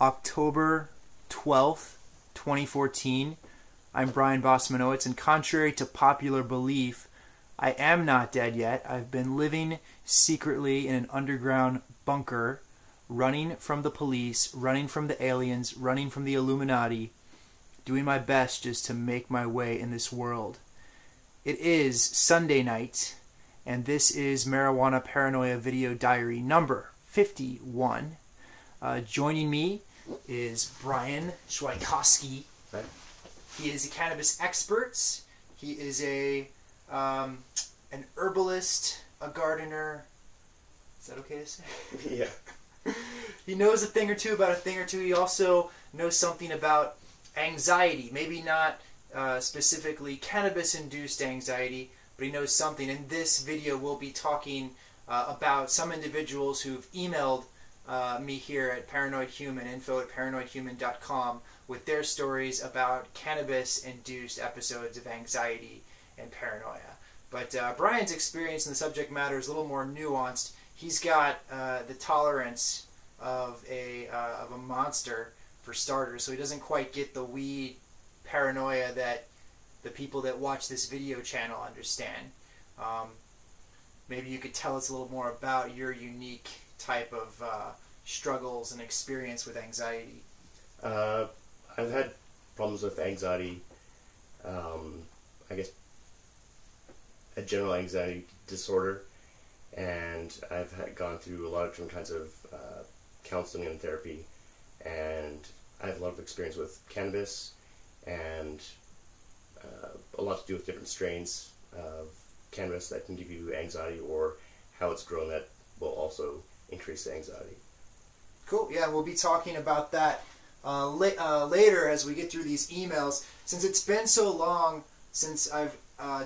October 12th, 2014. I'm Bryan Basamanowicz, and contrary to popular belief, I am not dead yet. I've been living secretly in an underground bunker, running from the police, running from the aliens, running from the Illuminati, doing my best just to make my way in this world. It is Sunday night, and this is Marijuana Paranoia Video Diary number 51. Joining me is Brian Schweikowski. Right. He is a cannabis expert. He is an herbalist, a gardener. Is that okay to say? Yeah. He knows a thing or two about a thing or two. He also knows something about anxiety. Maybe not specifically cannabis-induced anxiety, but he knows something. In this video, we'll be talking about some individuals who've emailed me here at ParanoidHuman, info@paranoidhuman.com, with their stories about cannabis-induced episodes of anxiety and paranoia. But Brian's experience in the subject matter is a little more nuanced. He's got the tolerance of a monster, for starters, so he doesn't quite get the weed paranoia that the people that watch this video channel understand. Maybe you could tell us a little more about your unique type of struggles and experience with anxiety. I've had problems with anxiety, I guess a general anxiety disorder, and I've gone through a lot of different kinds of counseling and therapy, and I have a lot of experience with cannabis and a lot to do with different strains of cannabis that can give you anxiety, or how it's grown that will also increase the anxiety. Cool. Yeah, we'll be talking about that later as we get through these emails. Since it's been so long since I've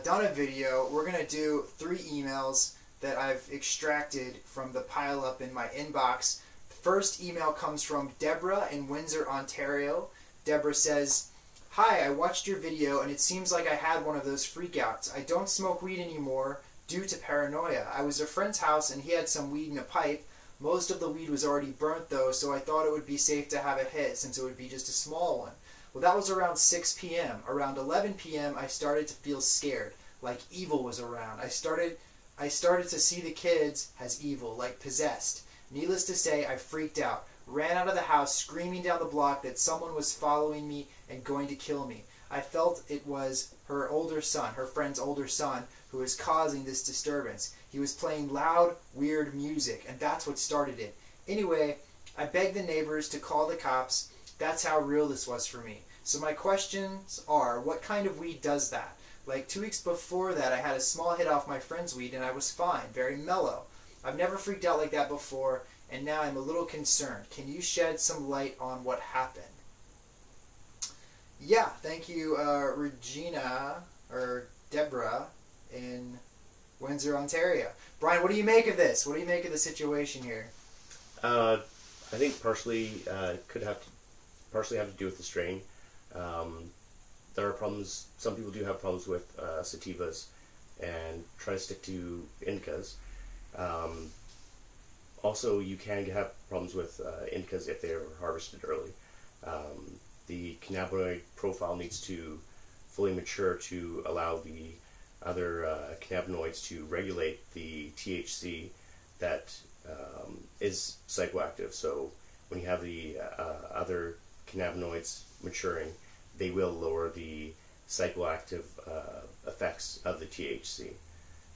done a video, we're going to do 3 emails that I've extracted from the pile-up in my inbox. The first email comes from Deborah in Windsor, Ontario. Deborah says, "Hi, I watched your video and it seems like I had one of those freakouts. I don't smoke weed anymore due to paranoia. I was at a friend's house and he had some weed in a pipe. Most of the weed was already burnt though, so I thought it would be safe to have a hit since it would be just a small one. Well, that was around 6 p.m. Around 11 p.m. I started to feel scared, like evil was around. I started to see the kids as evil, like possessed. Needless to say, I freaked out. Ran out of the house screaming down the block that someone was following me and going to kill me. I felt it was her older son, her friend's older son, who was causing this disturbance. He was playing loud, weird music, and that's what started it. Anyway, I begged the neighbors to call the cops. That's how real this was for me. So my questions are, what kind of weed does that? Like 2 weeks before that, I had a small hit off my friend's weed and I was fine, very mellow. I've never freaked out like that before, and now I'm a little concerned. Can you shed some light on what happened?" Yeah, thank you, Regina, or Deborah, in Windsor, Ontario. Brian, what do you make of this? What do you make of the situation here? I think partially could have to do with the strain. There are problems. Some people do have problems with sativas and try to stick to indicas. Also, you can have problems with indicas if they're harvested early. The cannabinoid profile needs to fully mature to allow the other cannabinoids to regulate the THC that is psychoactive. So when you have the other cannabinoids maturing, they will lower the psychoactive effects of the THC.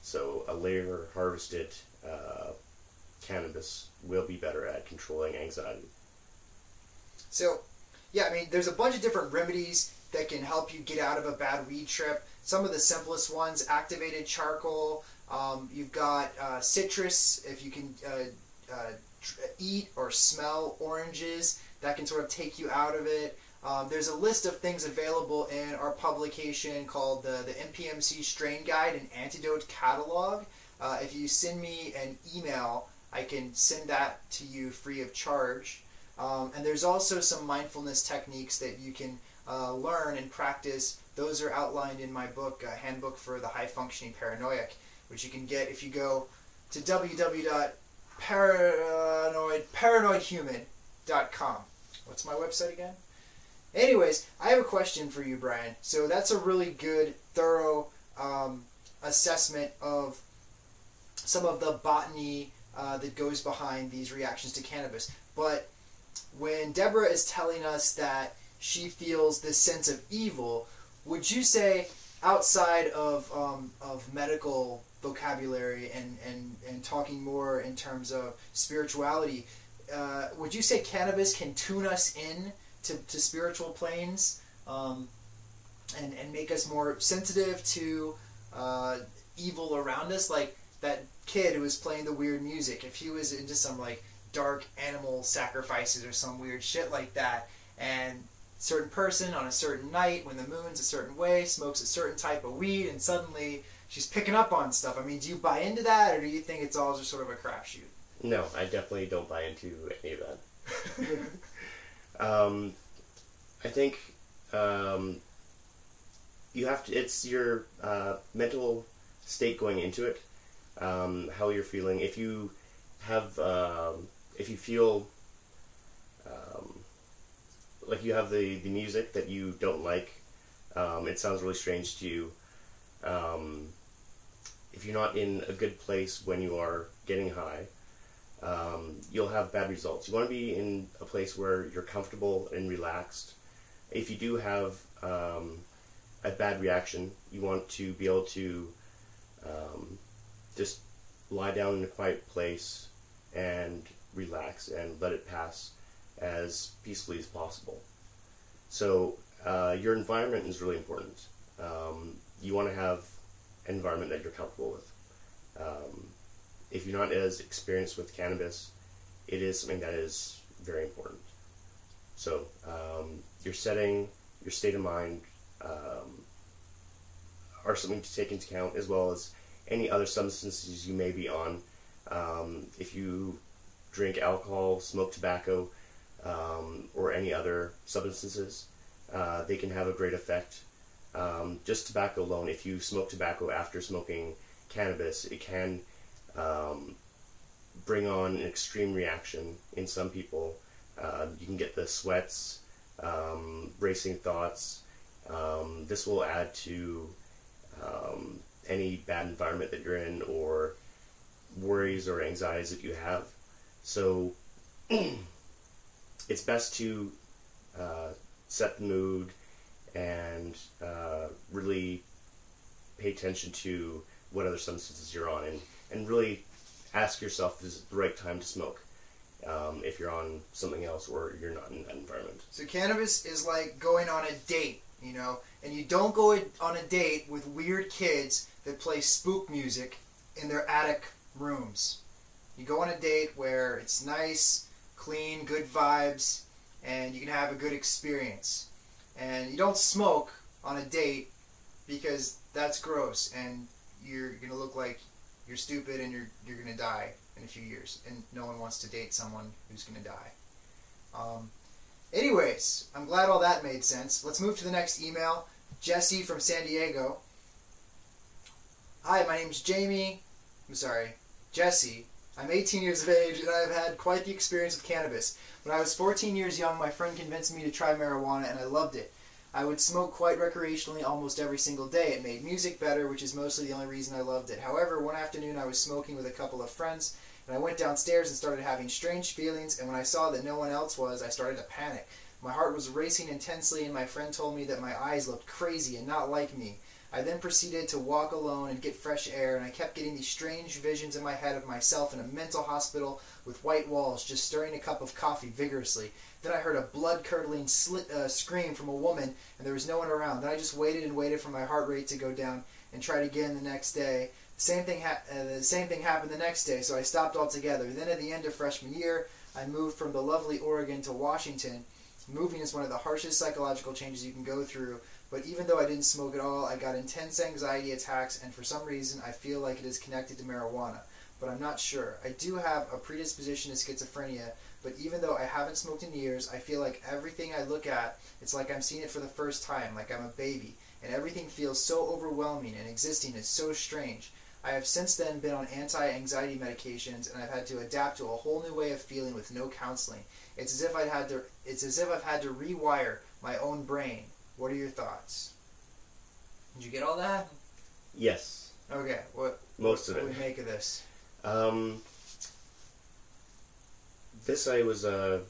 So a later harvested cannabis will be better at controlling anxiety. So, yeah, I mean, there's a bunch of different remedies that can help you get out of a bad weed trip. Some of the simplest ones: activated charcoal. You've got citrus. If you can eat or smell oranges, that can sort of take you out of it. There's a list of things available in our publication called the MPMC Strain Guide and Antidote Catalog. If you send me an email, I can send that to you free of charge. And there's also some mindfulness techniques that you can learn and practice. Those are outlined in my book, Handbook for the High-Functioning Paranoiac, which you can get if you go to www.paranoidhuman.com. what's my website again? Anyways, I have a question for you, Bryan. So that's a really good, thorough assessment of some of the botany that goes behind these reactions to cannabis. But when Deborah is telling us that she feels this sense of evil, would you say, outside of medical vocabulary and talking more in terms of spirituality, would you say cannabis can tune us in to spiritual planes and make us more sensitive to evil around us? Like that kid who was playing the weird music, if he was into some like dark animal sacrifices or some weird shit like that, and certain person on a certain night when the moon's a certain way smokes a certain type of weed and suddenly she's picking up on stuff. I mean, do you buy into that, or do you think it's all just sort of a crapshoot? No, I definitely don't buy into any of that. I think you have to. It's your mental state going into it, how you're feeling. If you have, if you feel like you have the music that you don't like, it sounds really strange to you. If you're not in a good place when you are getting high, you'll have bad results. You want to be in a place where you're comfortable and relaxed. If you do have a bad reaction, you want to be able to just lie down in a quiet place and relax and let it pass as peacefully as possible. So your environment is really important. You want to have an environment that you're comfortable with. If you're not as experienced with cannabis, it is something that is very important. So your setting, your state of mind are something to take into account, as well as any other substances you may be on. If you drink alcohol, smoke tobacco, or any other substances, they can have a great effect. Just tobacco alone, if you smoke tobacco after smoking cannabis, it can bring on an extreme reaction in some people. You can get the sweats, racing thoughts. This will add to any bad environment that you're in, or worries or anxieties that you have. So it's best to set the mood and really pay attention to what other substances you're on, and really ask yourself, is it the right time to smoke if you're on something else or you're not in that environment. So cannabis is like going on a date, you know, and you don't go on a date with weird kids that play spook music in their attic rooms. You go on a date where it's nice, clean, good vibes, and you can have a good experience. And you don't smoke on a date because that's gross, and you're going to look like you're stupid and you're going to die in a few years, and no one wants to date someone who's going to die. Anyways, I'm glad all that made sense. Let's move to the next email. Jesse from San Diego. Hi, my name's Jesse. I'm 18 years of age, and I've had quite the experience with cannabis. When I was 14 years young, my friend convinced me to try marijuana, and I loved it. I would smoke quite recreationally almost every single day. It made music better, which is mostly the only reason I loved it. However, one afternoon I was smoking with a couple of friends, and I went downstairs and started having strange feelings, and when I saw that no one else was, I started to panic. My heart was racing intensely, and my friend told me that my eyes looked crazy and not like me. I then proceeded to walk alone and get fresh air, and I kept getting these strange visions in my head of myself in a mental hospital with white walls, just stirring a cup of coffee vigorously. Then I heard a blood-curdling scream from a woman, and there was no one around. Then I just waited and waited for my heart rate to go down and tried again the next day. The same thing happened the next day, so I stopped altogether. Then at the end of freshman year, I moved from the lovely Oregon to Washington. Moving is one of the harshest psychological changes you can go through, but even though I didn't smoke at all, I got intense anxiety attacks, and for some reason I feel like it is connected to marijuana, but I'm not sure. I do have a predisposition to schizophrenia, but even though I haven't smoked in years, I feel like everything I look at, it's like I'm seeing it for the first time, like I'm a baby, and everything feels so overwhelming, and existing is so strange. I have since then been on anti-anxiety medications, and I've had to adapt to a whole new way of feeling with no counseling. It's as if I've had to rewire my own brain. What are your thoughts? Did you get all that? Yes. Okay. Most of it. What do we make of this? This I was you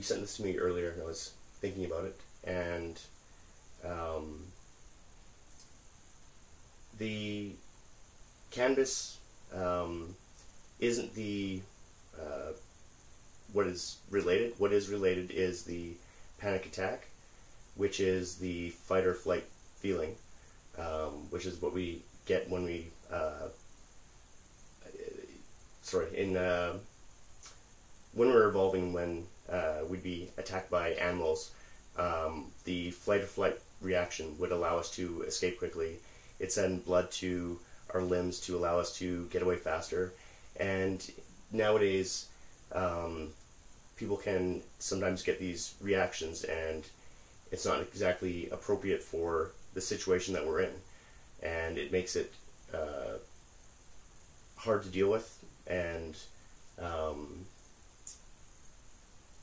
sent this to me earlier, and I was thinking about it, and the cannabis isn't the what is related. What is related is the panic attack, which is the fight or flight feeling, which is what we get when we when we're evolving, when we'd be attacked by animals, the flight or flight reaction would allow us to escape quickly. It sent blood to our limbs to allow us to get away faster. And nowadays, people can sometimes get these reactions, and it's not exactly appropriate for the situation that we're in. And it makes it hard to deal with. And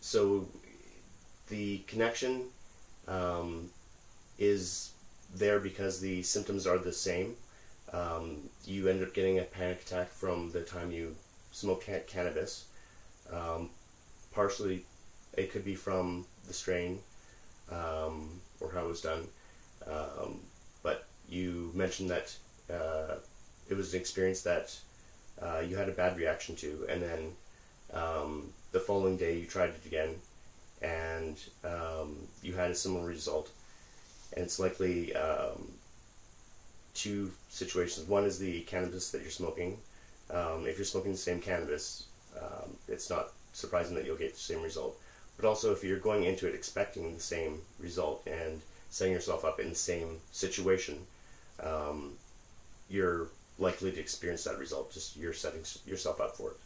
so the connection is there because the symptoms are the same. You end up getting a panic attack from the time you smoke cannabis. Partially, it could be from the strain or how it was done. But you mentioned that it was an experience that you had a bad reaction to, and then the following day you tried it again, and you had a similar result. And it's likely two situations. One is the cannabis that you're smoking. If you're smoking the same cannabis, it's not surprising that you'll get the same result. But also, if you're going into it expecting the same result and setting yourself up in the same situation, you're likely to experience that result. Just you're setting yourself up for it.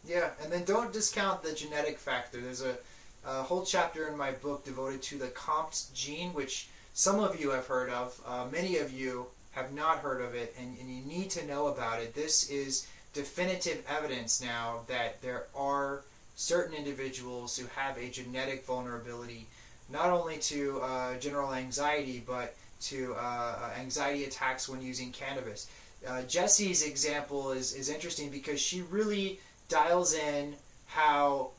Yeah, and then don't discount the genetic factor. There's a whole chapter in my book devoted to the COMT gene, which some of you have heard of. Many of you have not heard of it, and you need to know about it. This is definitive evidence now that there are certain individuals who have a genetic vulnerability, not only to general anxiety, but to anxiety attacks when using cannabis. Jessie's example is interesting because she really dials in how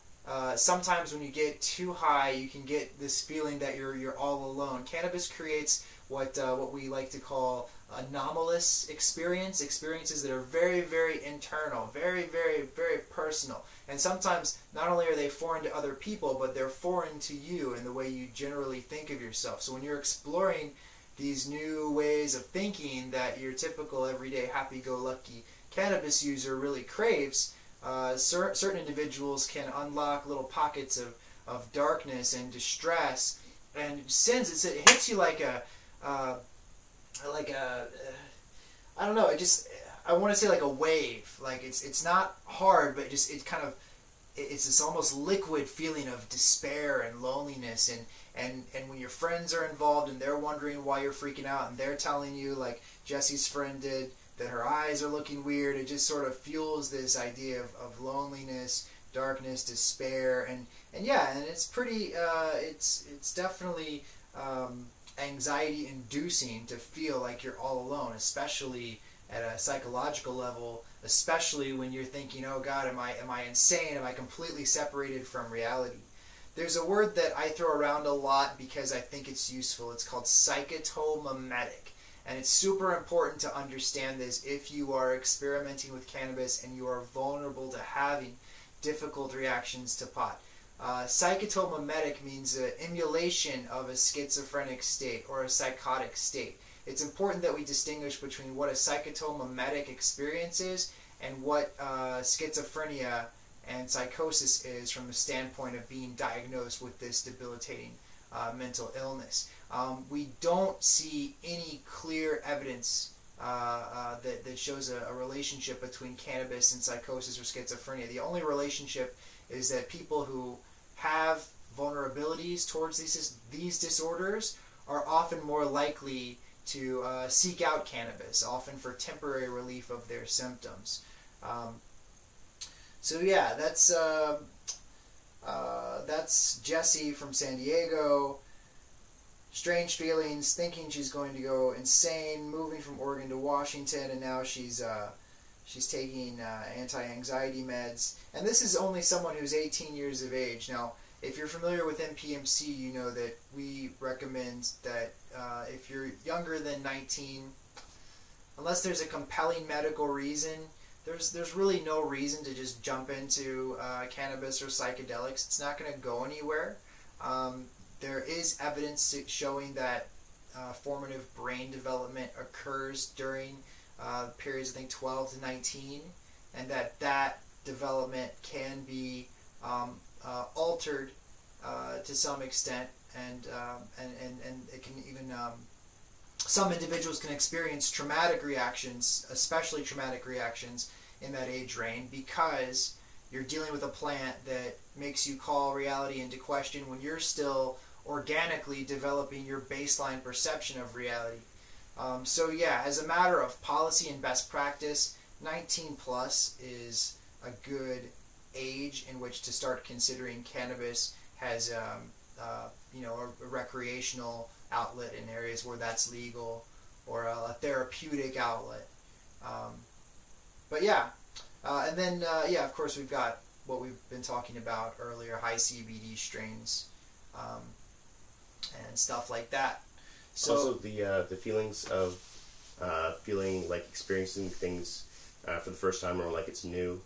sometimes when you get too high, you can get this feeling that you're all alone. Cannabis creates what we like to call anomalous experiences that are very, very internal, very, very, very personal. And sometimes not only are they foreign to other people, but they're foreign to you in the way you generally think of yourself. So when you're exploring these new ways of thinking that your typical everyday happy-go-lucky cannabis user really craves, certain individuals can unlock little pockets of darkness and distress, and since it hits you like a I don't know, I want to say like a wave. Like it's not hard, but it's this almost liquid feeling of despair and loneliness, and when your friends are involved and they're wondering why you're freaking out, and they're telling you, like Jessie's friend did, that her eyes are looking weird, it just sort of fuels this idea of loneliness, darkness, despair, and it's pretty it's definitely anxiety inducing to feel like you're all alone, especially at a psychological level, especially when you're thinking, oh God, am I insane? Am I completely separated from reality? There's a word that I throw around a lot because I think it's useful. It's called psychotomimetic. And it's super important to understand this if you are experimenting with cannabis and you are vulnerable to having difficult reactions to pot. Psychotomimetic means an emulation of a schizophrenic state or a psychotic state. It's important that we distinguish between what a psychotomimetic experience is and what schizophrenia and psychosis is from the standpoint of being diagnosed with this debilitating mental illness. We don't see any clear evidence that shows a relationship between cannabis and psychosis or schizophrenia. The only relationship is that people who have vulnerabilities towards these disorders are often more likely to seek out cannabis, often for temporary relief of their symptoms. So yeah, that's Jessie from San Diego. Strange feelings, thinking she's going to go insane, moving from Oregon to Washington, and now she's taking anti-anxiety meds. And this is only someone who's 18 years of age. Now, if you're familiar with MPMC, you know that we recommend that if you're younger than 19, unless there's a compelling medical reason, there's really no reason to just jump into cannabis or psychedelics. It's not going to go anywhere. There is evidence showing that formative brain development occurs during periods, I think, 12 to 19, and that development can be altered to some extent, and it can even some individuals can experience traumatic reactions, especially traumatic reactions in that age range, because you're dealing with a plant that makes you call reality into question when you're still organically developing your baseline perception of reality. So yeah, as a matter of policy and best practice, 19 plus is a good age in which to start considering cannabis as a recreational outlet in areas where that's legal, or a therapeutic outlet. But yeah, and then of course we've got what we've been talking about earlier, high CBD strains and stuff like that. So also the feelings of feeling like experiencing things for the first time, or like it's new.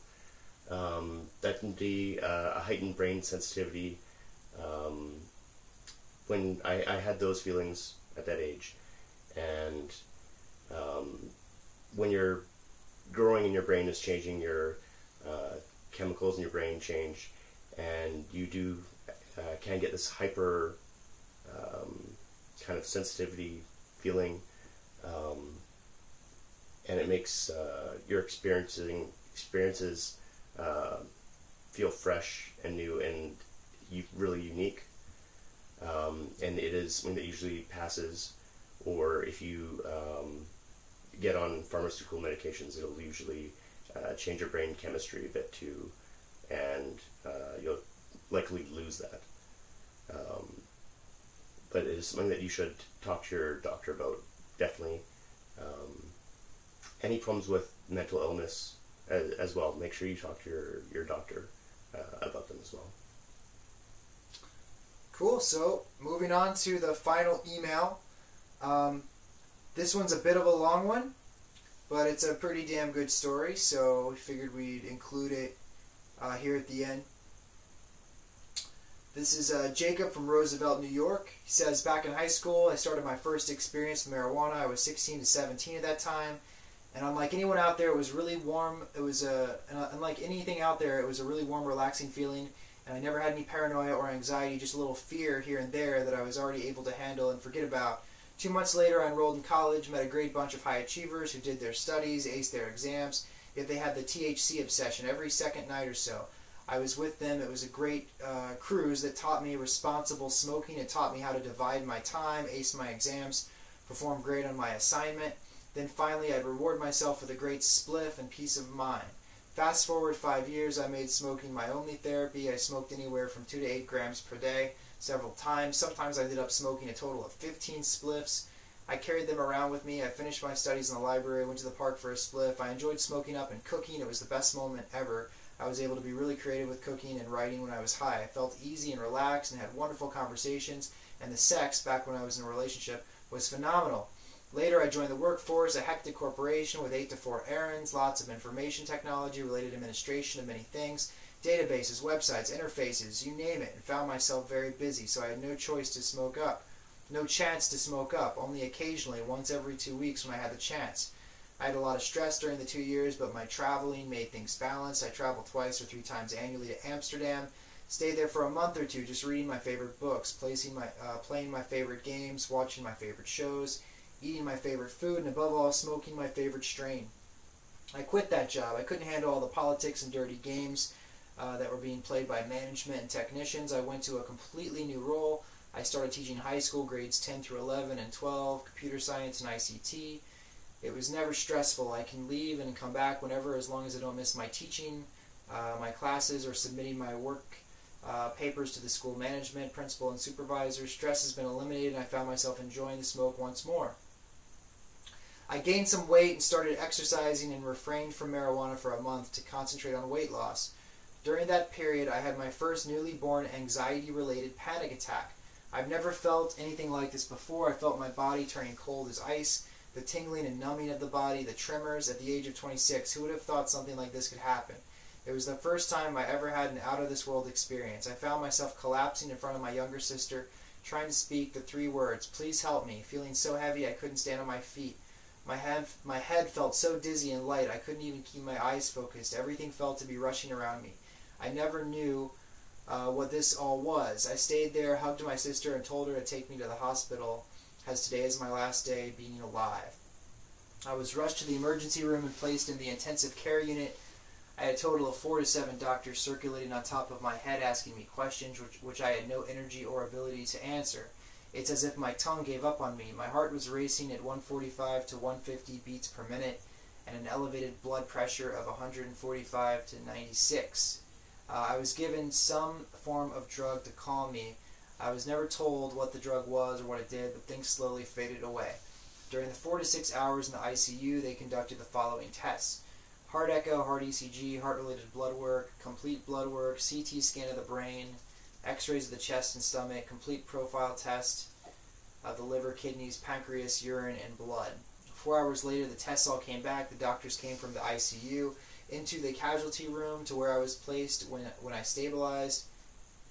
That can be a heightened brain sensitivity. When I had those feelings at that age, and when you're growing and your brain is changing, your chemicals in your brain change, and you can get this hyper kind of sensitivity feeling, and it makes your experiences feel fresh and new and really unique. And it is something that usually passes, or if you get on pharmaceutical medications, it'll usually change your brain chemistry a bit too, and you'll likely lose that. But it is something that you should talk to your doctor about, definitely. Any problems with mental illness as well, make sure you talk to your doctor about them as well. Cool, so moving on to the final email. This one's a bit of a long one, but it's a pretty damn good story, so we figured we'd include it here at the end. This is Jacob from Roosevelt, New York. He says, back in high school, I started my first experience with marijuana. I was 16 to 17 at that time, and unlike anyone out there, it was really warm. It was unlike anything out there, it was a really warm, relaxing feeling. And I never had any paranoia or anxiety, just a little fear here and there that I was already able to handle and forget about. 2 months later, I enrolled in college, met a great bunch of high achievers who did their studies, aced their exams, yet they had the THC obsession every second night or so. I was with them. It was a great cruise that taught me responsible smoking. It taught me how to divide my time, ace my exams, perform great on my assignment. Then finally, I'd reward myself with a great spliff and peace of mind. Fast forward 5 years, I made smoking my only therapy. I smoked anywhere from 2 to 8 grams per day, several times. Sometimes I ended up smoking a total of 15 spliffs. I carried them around with me. I finished my studies in the library, went to the park for a spliff. I enjoyed smoking up and cooking. It was the best moment ever. I was able to be really creative with cooking and writing when I was high. I felt easy and relaxed and had wonderful conversations. And the sex, back when I was in a relationship, was phenomenal. Later, I joined the workforce, a hectic corporation with 8 to 4 errands, lots of information technology, related administration of many things, databases, websites, interfaces, you name it, and found myself very busy, so I had no choice to smoke up. No chance to smoke up, only occasionally, once every 2 weeks when I had the chance. I had a lot of stress during the 2 years, but my traveling made things balanced. I traveled 2 or 3 times annually to Amsterdam, stayed there for a month or two just reading my favorite books, playing my favorite games, watching my favorite shows, eating my favorite food, and above all, smoking my favorite strain. I quit that job. I couldn't handle all the politics and dirty games that were being played by management and technicians. I went to a completely new role, I started teaching high school grades 10 through 11 and 12, computer science and ICT. It was never stressful. I can leave and come back whenever, as long as I don't miss my teaching, my classes, or submitting my work papers to the school management, principal, and supervisor. Stress has been eliminated, and I found myself enjoying the smoke once more. I gained some weight and started exercising and refrained from marijuana for a month to concentrate on weight loss. During that period, I had my first newly born anxiety-related panic attack. I've never felt anything like this before. I felt my body turning cold as ice, the tingling and numbing of the body, the tremors. At the age of 26, who would have thought something like this could happen? It was the first time I ever had an out-of-this-world experience. I found myself collapsing in front of my younger sister, trying to speak the 3 words, "Please help me," feeling so heavy I couldn't stand on my feet. My head felt so dizzy and light I couldn't even keep my eyes focused. Everything felt to be rushing around me. I never knew what this all was. I stayed there, hugged my sister, and told her to take me to the hospital, as today is my last day being alive. I was rushed to the emergency room and placed in the intensive care unit. I had a total of 4 to 7 doctors circulating on top of my head asking me questions which I had no energy or ability to answer. It's as if my tongue gave up on me. My heart was racing at 145 to 150 beats per minute and an elevated blood pressure of 145 to 96. I was given some form of drug to calm me. I was never told what the drug was or what it did, but things slowly faded away. During the 4 to 6 hours in the ICU, they conducted the following tests: heart echo, heart ECG, heart-related blood work, complete blood work, CT scan of the brain, x-rays of the chest and stomach, complete profile test of the liver, kidneys, pancreas, urine, and blood. 4 hours later, the tests all came back. The doctors came from the ICU into the casualty room to where I was placed when I stabilized,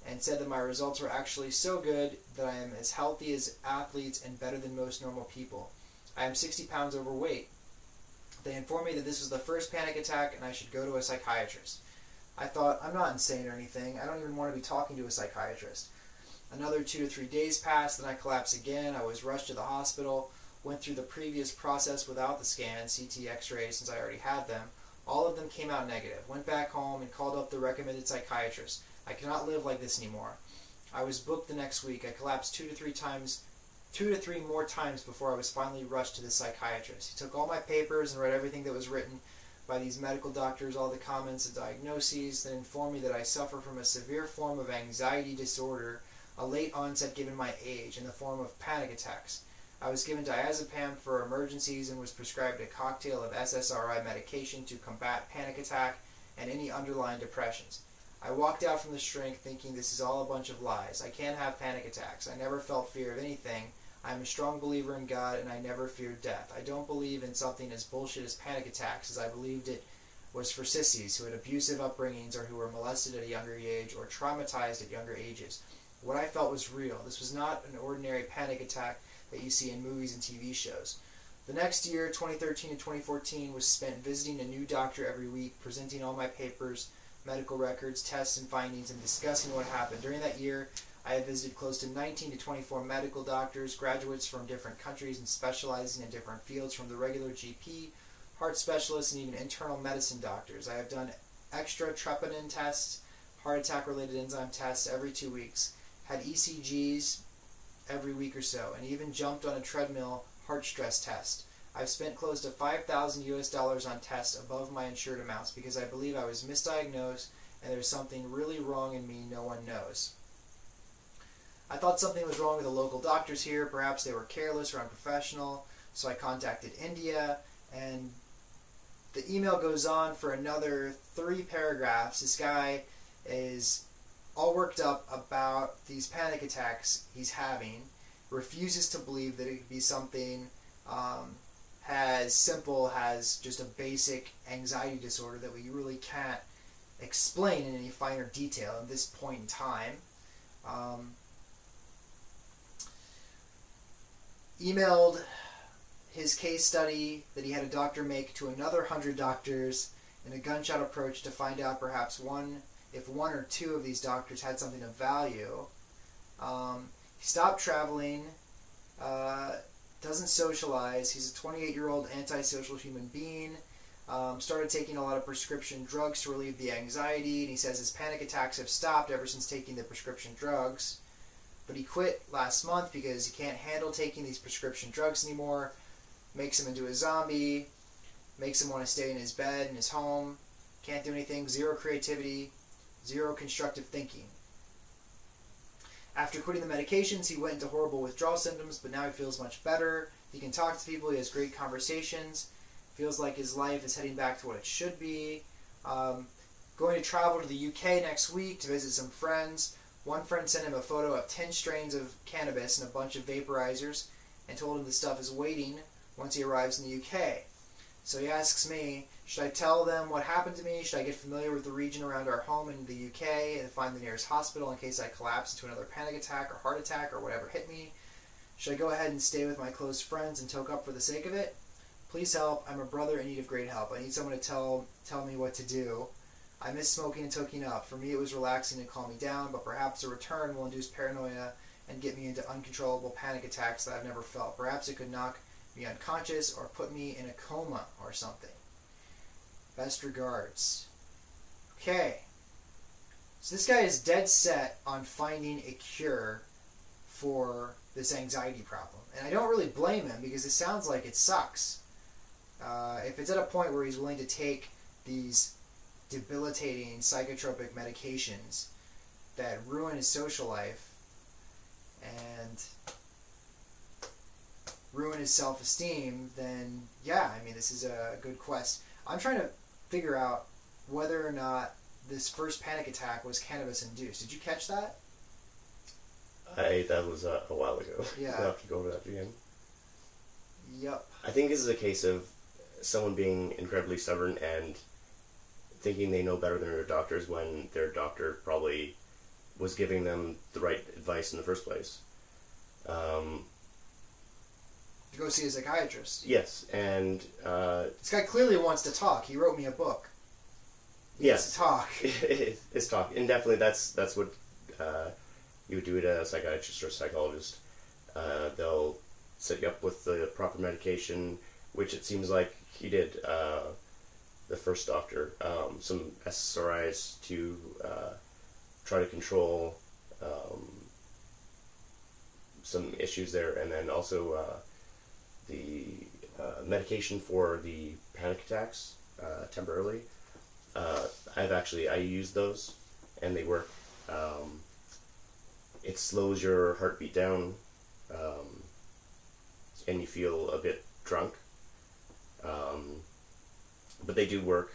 and said that my results were actually so good that I am as healthy as athletes and better than most normal people. I am 60 pounds overweight. They informed me that this was the first panic attack and I should go to a psychiatrist. I thought, I'm not insane or anything. I don't even want to be talking to a psychiatrist. Another 2 to 3 days passed, then I collapsed again. I was rushed to the hospital, went through the previous process without the scan, CT, x-rays, since I already had them. All of them came out negative. Went back home and called up the recommended psychiatrist. I cannot live like this anymore. I was booked the next week. I collapsed 2 to 3 more times before I was finally rushed to the psychiatrist. He took all my papers and read everything that was written by these medical doctors, all the comments and diagnoses, then informed me that I suffer from a severe form of anxiety disorder, a late onset given my age, in the form of panic attacks. I was given diazepam for emergencies and was prescribed a cocktail of SSRI medication to combat panic attack and any underlying depressions. I walked out from the shrink thinking this is all a bunch of lies. I can't have panic attacks. I never felt fear of anything. I am a strong believer in God and I never feared death. I don't believe in something as bullshit as panic attacks, as I believed it was for sissies who had abusive upbringings or who were molested at a younger age or traumatized at younger ages. What I felt was real. This was not an ordinary panic attack that you see in movies and TV shows. The next year, 2013 to 2014, was spent visiting a new doctor every week, presenting all my papers, medical records, tests, and findings, and discussing what happened. During that year, I had visited close to 19 to 24 medical doctors, graduates from different countries and specializing in different fields, from the regular GP, heart specialists, and even internal medicine doctors. I have done extra troponin tests, heart attack-related enzyme tests every 2 weeks, had ECGs every week or so, and even jumped on a treadmill heart stress test. I've spent close to $5,000 on tests above my insured amounts because I believe I was misdiagnosed and there's something really wrong in me no one knows. I thought something was wrong with the local doctors here. Perhaps they were careless or unprofessional, so I contacted India, and the email goes on for another 3 paragraphs. This guy is all worked up about these panic attacks he's having, refuses to believe that it could be something as simple as just a basic anxiety disorder that we really can't explain in any finer detail at this point in time. Emailed his case study that he had a doctor make to another 100 doctors in a gunshot approach to find out perhaps if one or two of these doctors had something of value. He stopped traveling, doesn't socialize. He's a 28-year-old antisocial human being. Started taking a lot of prescription drugs to relieve the anxiety, and he says his panic attacks have stopped ever since taking the prescription drugs. But he quit last month because he can't handle taking these prescription drugs anymore. Makes him into a zombie. Makes him want to stay in his bed, in his home. Can't do anything. Zero creativity. Zero constructive thinking. After quitting the medications, he went into horrible withdrawal symptoms, but now he feels much better. He can talk to people. He has great conversations. Feels like his life is heading back to what it should be. Going to travel to the UK next week to visit some friends. One friend sent him a photo of 10 strains of cannabis and a bunch of vaporizers and told him the stuff is waiting once he arrives in the UK. So he asks me, should I tell them what happened to me? Should I get familiar with the region around our home in the UK and find the nearest hospital in case I collapse into another panic attack or heart attack or whatever hit me? Should I go ahead and stay with my close friends and toke up for the sake of it? Please help. I'm a brother in need of great help. I need someone to tell me what to do. I miss smoking and toking up. For me, it was relaxing and calm me down, but perhaps a return will induce paranoia and get me into uncontrollable panic attacks that I've never felt. Perhaps it could knock me unconscious or put me in a coma or something. Best regards. Okay. So this guy is dead set on finding a cure for this anxiety problem. And I don't really blame him because it sounds like it sucks. If it's at a point where he's willing to take these debilitating psychotropic medications that ruin his social life and ruin his self-esteem, then yeah, I mean, this is a good quest. I'm trying to figure out whether or not this first panic attack was cannabis-induced. Did you catch that? That was a while ago. Yeah. We'll have to go over that again. Yep. I think this is a case of someone being incredibly stubborn and thinking they know better than their doctors when their doctor probably was giving them the right advice in the first place. To go see a psychiatrist. Yes, and this guy clearly wants to talk. He wrote me a book. He wants to talk. It's talk, and definitely that's what you would do at a psychiatrist or psychologist. They'll set you up with the proper medication, which it seems like he did. The first doctor, some SSRIs to try to control some issues there, and then also the medication for the panic attacks temporarily. I used those, and they work. It slows your heartbeat down, and you feel a bit drunk. But they do work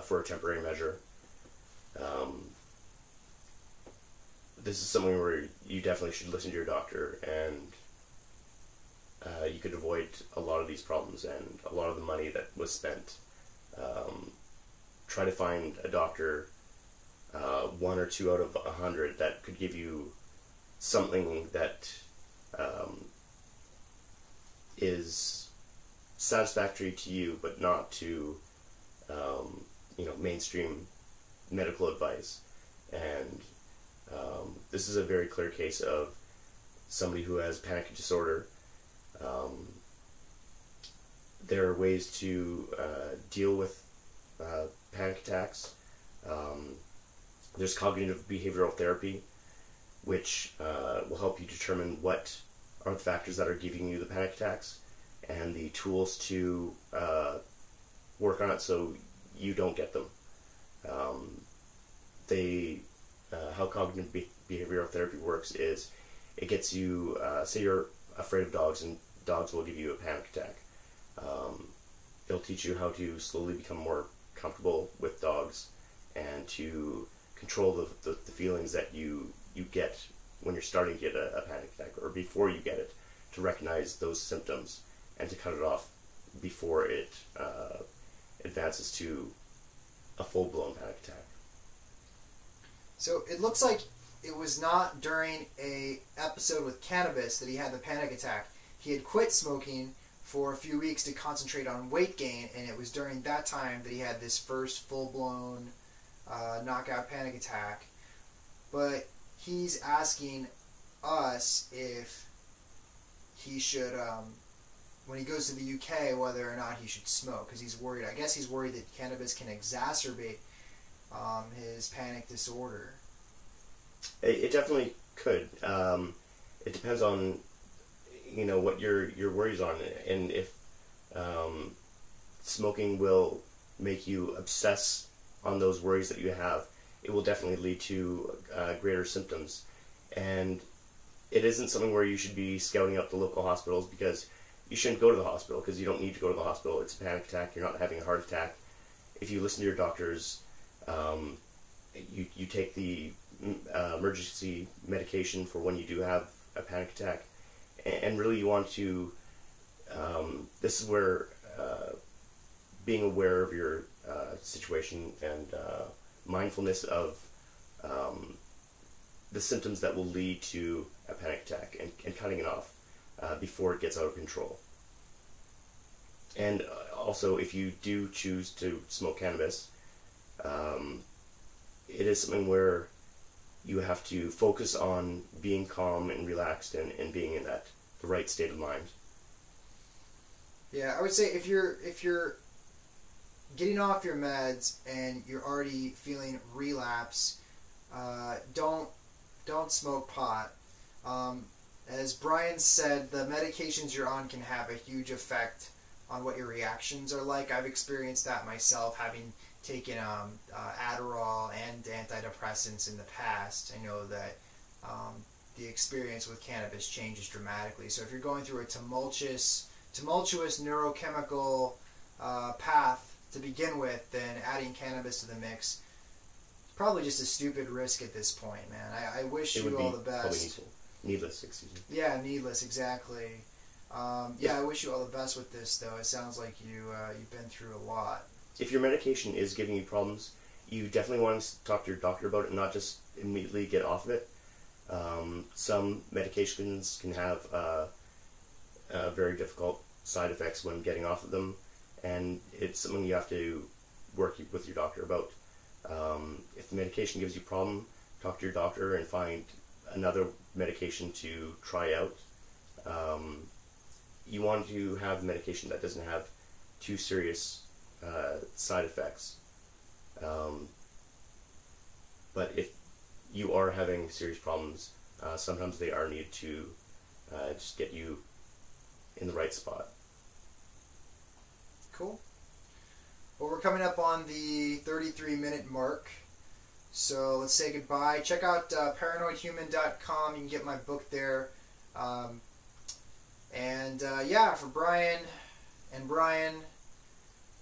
for a temporary measure. This is something where you definitely should listen to your doctor, and you could avoid a lot of these problems and a lot of the money that was spent. Try to find a doctor, 1 or 2 out of 100, that could give you something that is satisfactory to you, but not to mainstream medical advice. And this is a very clear case of somebody who has panic disorder. There are ways to deal with panic attacks. There's cognitive behavioral therapy, which will help you determine what are the factors that are giving you the panic attacks and the tools to work on it so you don't get them. How cognitive behavioral therapy works is it gets you, say you're afraid of dogs and dogs will give you a panic attack. It'll teach you how to slowly become more comfortable with dogs and to control the feelings that you get when you're starting to get a panic attack, or before you get it, to recognize those symptoms and to cut it off before it advances to a full-blown panic attack. So it looks like it was not during a episode with Cannabis that he had the panic attack. He had quit smoking for a few weeks to concentrate on weight gain, and it was during that time that he had this first full-blown knockout panic attack. But he's asking us if he should, when he goes to the UK, whether or not he should smoke, because he's worried. I guess he's worried that cannabis can exacerbate his panic disorder. It definitely could. it depends on, you know, what your worries on, and if smoking will make you obsess on those worries that you have, it will definitely lead to greater symptoms. And it isn't something where you should be scouting out the local hospitals, because you shouldn't go to the hospital, because you don't need to go to the hospital. It's a panic attack. You're not having a heart attack. If you listen to your doctors, you take the emergency medication for when you do have a panic attack, and really you want to, this is where being aware of your situation and mindfulness of the symptoms that will lead to a panic attack, and cutting it off before it gets out of control. And also, if you do choose to smoke cannabis, it is something where you have to focus on being calm and relaxed, and being in the right state of mind. Yeah, I would say if you're getting off your meds and you're already feeling relapse, don't smoke pot. As Bryan said, the medications you're on can have a huge effect on what your reactions are like. I've experienced that myself, having taken Adderall and antidepressants in the past. I know that the experience with cannabis changes dramatically. So if you're going through a tumultuous neurochemical path to begin with, then adding cannabis to the mix, probably just a stupid risk at this point, man. I wish you all the best. Needless, excuse me. Yeah, needless, exactly. Yeah, I wish you all the best with this, though. It sounds like you've been through a lot. If your medication is giving you problems, you definitely want to talk to your doctor about it, and not just immediately get off of it. Some medications can have very difficult side effects when getting off of them, and it's something you have to work with your doctor about. If the medication gives you a problem, talk to your doctor and find another medication to try out. You want to have medication that doesn't have too serious side effects. But if you are having serious problems, sometimes they are needed to just get you in the right spot. Cool. Well, we're coming up on the 33-minute mark, so let's say goodbye. Check out ParanoidHuman.com. You can get my book there. Yeah, for Bryan and Bryan,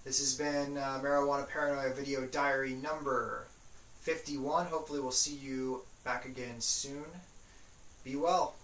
this has been Marijuana Paranoia Video Diary number 51. Hopefully we'll see you back again soon. Be well.